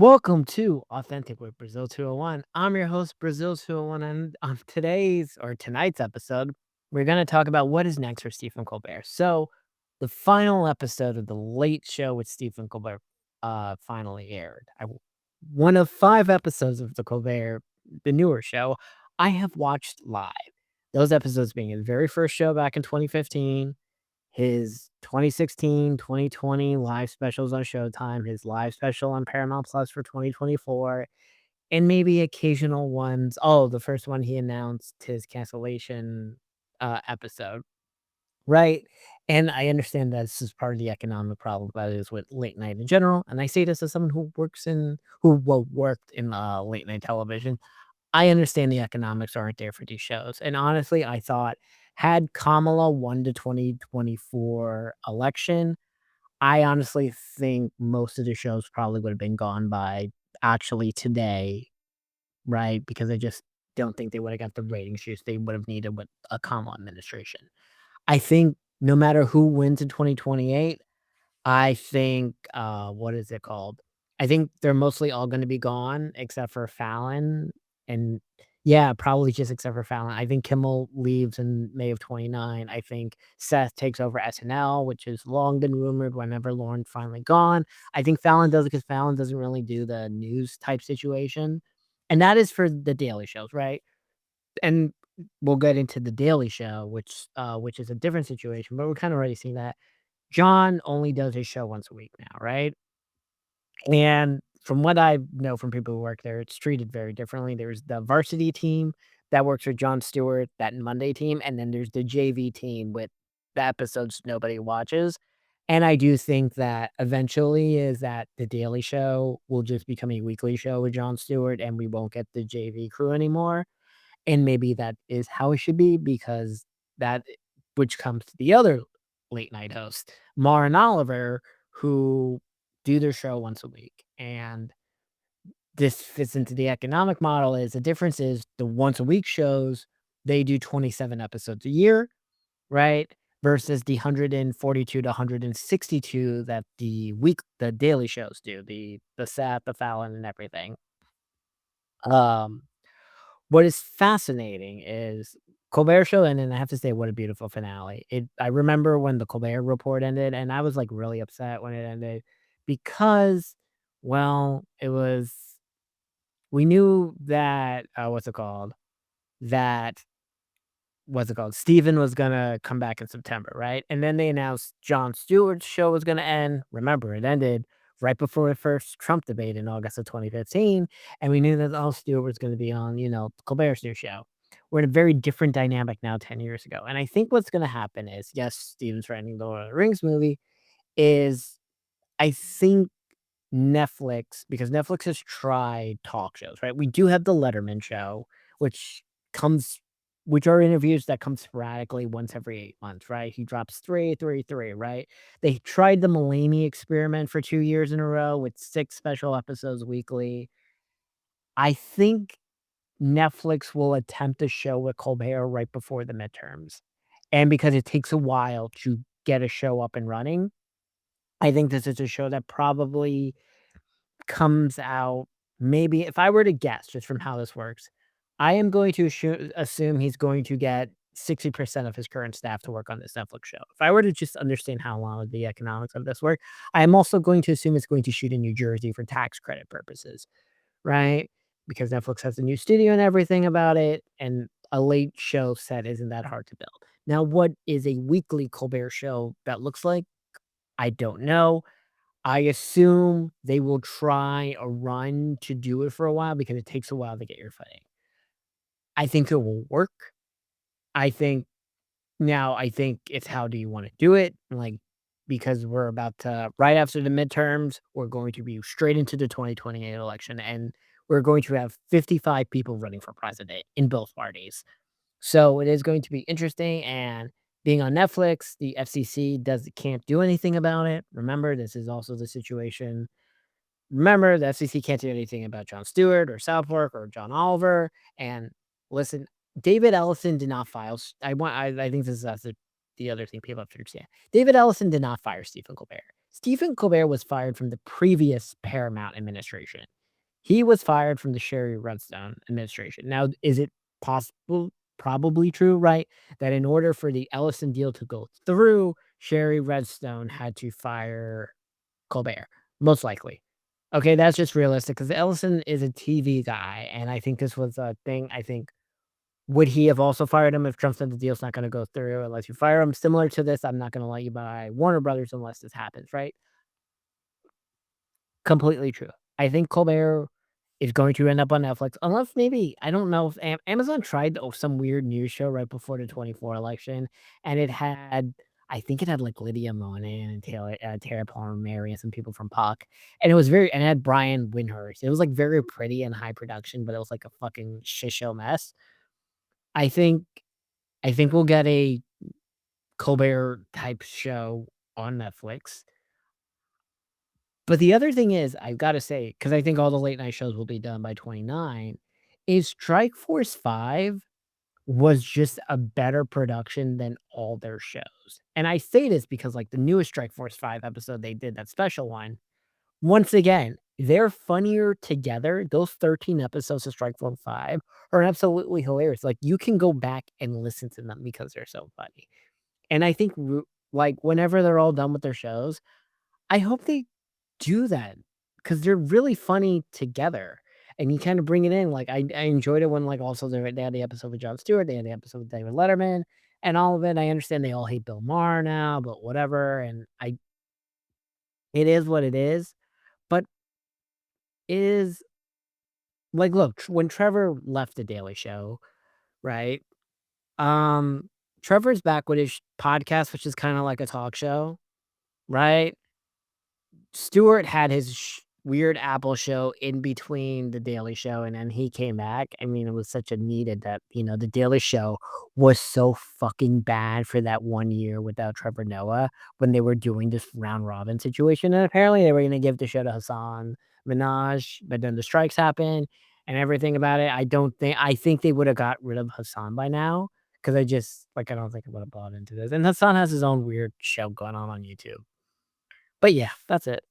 Welcome to Authentic with Brazil 201. I'm your host, Brazil 201, and on today's or tonight's episode, we're going to talk about what is next for Stephen Colbert. So, the final episode of The Late Show with Stephen Colbert finally aired. One of 5 episodes of the newer show, I have watched live. Those episodes being his very first show back in 2015, his 2016, 2020 live specials on Showtime, his live special on Paramount Plus for 2024, and maybe occasional ones. Oh, the first one he announced his cancellation, episode, right? And I understand that this is part of the economic problem that is with late night in general, and I say this as someone who worked in, late night television. I understand the economics aren't there for these shows, and honestly, I thought had Kamala won the 2024 election, I honestly think most of the shows probably would have been gone by actually today, right? Because I just don't think they would have got the ratings juice they would have needed with a Kamala administration. I think no matter who wins in 2028, I think, what is it called? I think they're mostly all gonna be gone except for Fallon, and yeah, probably just except for Fallon. I think Kimmel leaves in May of '29. I think Seth takes over SNL, which has long been rumored whenever Lauren's finally gone. I think Fallon does it because Fallon doesn't really do the news type situation, and that is for the daily shows, right? And we'll get into The Daily Show, which is a different situation, but we're kinda already seeing that. John only does his show once a week now, right? And from what I know from people who work there, it's treated very differently. There's the varsity team that works with Jon Stewart, that Monday team, and then there's the JV team with the episodes nobody watches. And I do think that eventually is that The Daily Show will just become a weekly show with Jon Stewart and we won't get the JV crew anymore. And maybe that is how it should be because that which comes to the other late night host, Mara and Oliver, who do their show once a week. And this fits into the economic model is the difference is the once a week shows, they do 27 episodes a year, right? Versus the 142 to 162 that the daily shows do, the Sat, the Fallon, and everything. Um What is fascinating is Colbert Show ended, and I have to say, what a beautiful finale. I remember when the Colbert Report ended, and I was, like, really upset when it ended because, well, it was we knew that, what's it called? That what's it called? Steven was gonna come back in September, right? And then they announced Jon Stewart's show was gonna end. Remember, it ended right before the first Trump debate in August of 2015, and we knew that all Stewart was gonna be on, Colbert's new show. We're in a very different dynamic now 10 years ago, and I think what's gonna happen is, yes, Steven's writing the Lord of the Rings movie, is I think Netflix because Netflix has tried talk shows, right? We do have the Letterman show, which comes which are interviews that come sporadically once every 8 months, right? He drops 3, 3, 3, right? They tried the Mulaney experiment for 2 years in a row with 6 special episodes weekly. I think Netflix will attempt a show with Colbert right before the midterms, and because it takes a while to get a show up and running, I think this is a show that probably comes out maybe if I were to guess just from how this works, I am going to assume he's going to get 60% of his current staff to work on this Netflix show. If I were to just understand how long the economics of this work, I am also going to assume it's going to shoot in New Jersey for tax credit purposes, right? Because Netflix has a new studio and everything about it, and a late show set isn't that hard to build. Now, what is a weekly Colbert show that looks like? I don't know. I assume they will try a run to do it for a while because it takes a while to get your footing. I think it will work. I think I think it's how do you wanna do it, like, because we're about to right after the midterms, we're going to be straight into the 2028 election, and we're going to have 55 people running for president in both parties. So, it is going to be interesting, and being on Netflix, the FCC can't do anything about it. Remember, this is also the situation. Remember, the FCC can't do anything about Jon Stewart or South Park or John Oliver. And listen, David Ellison did not file. I think this is the other thing people have to understand. David Ellison did not fire Stephen Colbert. Stephen Colbert was fired from the previous Paramount administration. He was fired from the Sherry Redstone administration. Now, is it possible probably true, right, that in order for the Ellison deal to go through, Sherry Redstone had to fire Colbert? Most likely. Okay, that's just realistic because Ellison is a TV guy, and I think this was a thing. I think would he have also fired him if Trump said the deal's not gonna go through unless you fire him? Similar to this, I'm not gonna let you buy Warner Brothers unless this happens, right? Completely true. I think Colbert is going to end up on Netflix unless maybe I don't know if Amazon tried, some weird news show right before the '24 election, and it had I think it had, like, Lydia Monet and Tara Palmer and some people from Puck, and it was very and it had Brian Windhorst. It was, like, very pretty and high production, but it was like a fucking shit show mess. I think I think we'll get a Colbert type show on Netflix. But the other thing is, I've gotta say, because I think all the late night shows will be done by '29, is Strike Force 5 was just a better production than all their shows. And I say this because, like, the newest Strike Force 5 episode they did, that special one, once again, they're funnier together. Those 13 episodes of Strike Force 5 are absolutely hilarious. Like, you can go back and listen to them because they're so funny. And I think, like, whenever they're all done with their shows, I hope they do that because 'cause they're really funny together, and you kinda bring it in, like, I enjoyed it when, like, also they had the episode with Jon Stewart, they had the episode with David Letterman, and all of it. I understand they all hate Bill Maher now, but whatever, and I it is what it is, but it is like, look, when Trevor left The Daily Show, right, um, Trevor's back with his podcast, which is kinda like a talk show, right? Stewart had his weird Apple show in between The Daily Show, and then he came back. I mean, it was such a needed that, The Daily Show was so fucking bad for that 1 year without Trevor Noah when they were doing this round robin situation, and apparently they were gonna give the show to Hassan Minaj, but then the strikes happened and everything about it. I think they woulda got rid of Hassan by now because I don't think I would have bought into this, and Hassan has his own weird show going on YouTube. But yeah, that's it.